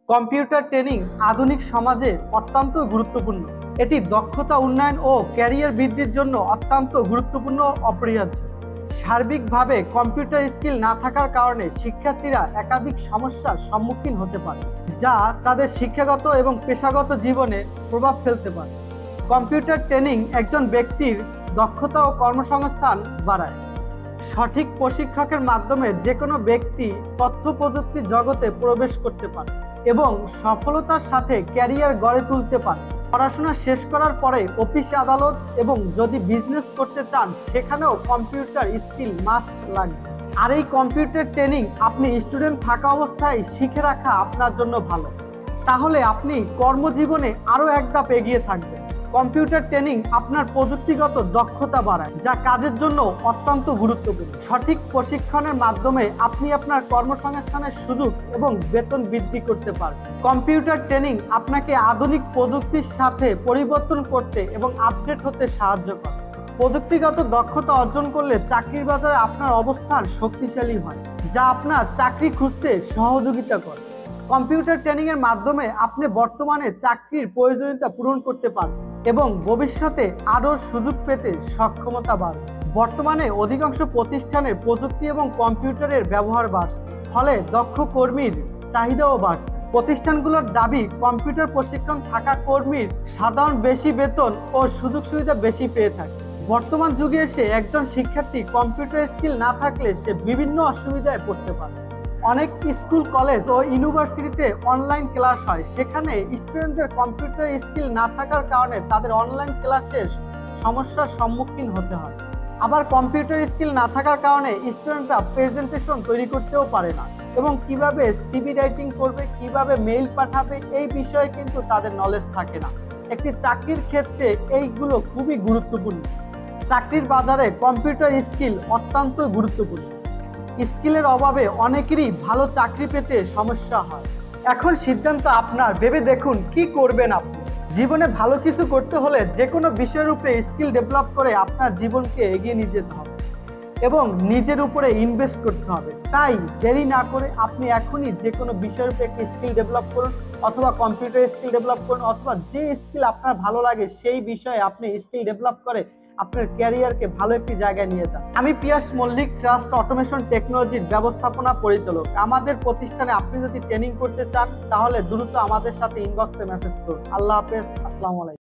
Computer training আধুনিক সমাজে অত্যন্ত গুরুত্বপূর্ণ। এটি দক্ষতা উন্নয়ন ও ক্যারিয়ার বৃদ্ধির জন্য অত্যন্ত গুরুত্বপূর্ণ অপরিহার্য। সার্বিকভাবে কম্পিউটার স্কিল না থাকার কারণে শিক্ষার্থীরা একাধিক সমস্যার সম্মুখীন হতে পারে, যা তাদের শিক্ষাগত এবং পেশাগত জীবনে প্রভাব ফেলতে পারে। কম্পিউটার ট্রেনিং একজন ব্যক্তির দক্ষতা ও কর্মসংস্থান বাড়ায়। সঠিক প্রশিক্ষকের মাধ্যমে যে কোনো ব্যক্তি তথ্য প্রযুক্তি জগতে প্রবেশ করতে পারে এবং সফলতার সাথে ক্যারিয়ার গড়ে তুলতে পারে। পড়াশোনা শেষ করার পরে অফিস আদালত এবং যদি বিজনেস করতে চান সেখানেও কম্পিউটার স্কিল মাস্ট লাগবে। আর এই কম্পিউটার ট্রেনিং আপনি স্টুডেন্ট থাকা অবস্থায় শিখে রাখা আপনার জন্য ভালো। তাহলে আপনি কর্মজীবনে আরো এক ধাপ এগিয়ে থাকবেন। কম্পিউটার ট্রেনিং আপনার প্রযুক্তিগত দক্ষতা বাড়ায়, যা কাজের জন্য অত্যন্ত গুরুত্বপূর্ণ। সঠিক প্রশিক্ষণের মাধ্যমে আপনি আপনার কর্মসংস্থানের সুযোগ এবং বেতন বৃদ্ধি করতে পারেন। কম্পিউটার ট্রেনিং আপনাকে আধুনিক প্রযুক্তির সাথে পরিবর্তন করতে এবং আপডেট হতে সাহায্য করে। প্রযুক্তিগত দক্ষতা অর্জন করলে চাকরির বাজারে আপনার অবস্থান শক্তিশালী হয়, যা আপনার চাকরি খুঁজতে সহযোগিতা করে। কম্পিউটার ট্রেনিং এর মাধ্যমে আপনি বর্তমানে চাকরির প্রয়োজনীয়তা পূরণ করতে পারেন এবং ভবিষ্যতে আরও সুযোগ পেতে সক্ষমতা বাড়বে। বর্তমানে অধিকাংশ প্রতিষ্ঠানের প্রযুক্তি এবং কম্পিউটারের ব্যবহার বাড়ছে, ফলে দক্ষ কর্মীর চাহিদাও বাড়ছে। প্রতিষ্ঠানগুলোর দাবি কম্পিউটার প্রশিক্ষণ থাকা কর্মীর সাধারণ বেশি বেতন ও সুযোগ সুবিধা বেশি পেয়ে থাকে। বর্তমান যুগে এসে একজন শিক্ষার্থী কম্পিউটার স্কিল না থাকলে সে বিভিন্ন অসুবিধায় পড়তে পারে। অনেক স্কুল, কলেজ ও ইউনিভার্সিটিতে অনলাইন ক্লাস হয়, সেখানে স্টুডেন্টদের কম্পিউটার স্কিল না থাকার কারণে তাদের অনলাইন ক্লাসের সমস্যার সম্মুখীন হতে হয়। আবার কম্পিউটার স্কিল না থাকার কারণে স্টুডেন্টরা প্রেজেন্টেশন তৈরি করতেও পারে না এবং কিভাবে সিভি রাইটিং করবে, কিভাবে মেইল পাঠাবে, এই বিষয়ে কিন্তু তাদের নলেজ থাকে না। একটি চাকরির ক্ষেত্রে এইগুলো খুবই গুরুত্বপূর্ণ। চাকরির বাজারে কম্পিউটার স্কিল অত্যন্ত গুরুত্বপূর্ণ। স্কিলের অভাবে অনেকেরই ভালো চাকরি পেতে সমস্যা হয়। এখন সিদ্ধান্ত আপনার, ভেবে দেখুন কি করবেন আপনি। জীবনে ভালো কিছু করতে হলে যে কোনো বিষয়ের উপরে স্কিল ডেভেলপ করে আপনার জীবনকে এগিয়ে নিয়ে যেতে হবে এবং নিজের উপরে ইনভেস্ট করতে হবে। তাই দেরি না করে আপনি এখনই যে কোনো বিষয়ের উপরে একটি স্কিল ডেভেলপ করুন, অথবা কম্পিউটার স্কিল ডেভেলপ করুন, অথবা যে স্কিল আপনার ভালো লাগে সেই বিষয়ে আপনি স্কিল ডেভেলপ করে আপনার ক্যারিয়ারকে ভালো একটি জায়গায় নিয়ে যান। আমি পিয়াস মল্লিক, ট্রাস্ট অটোমেশন টেকনোলজির ব্যবস্থাপনা পরিচালক। আমাদের প্রতিষ্ঠানে আপনি যদি ট্রেনিং করতে চান তাহলে দ্রুত আমাদের সাথে ইনবক্সে মেসেজ করুন। আল্লাহ হাফেজ, আসসালামু আলাইকুম।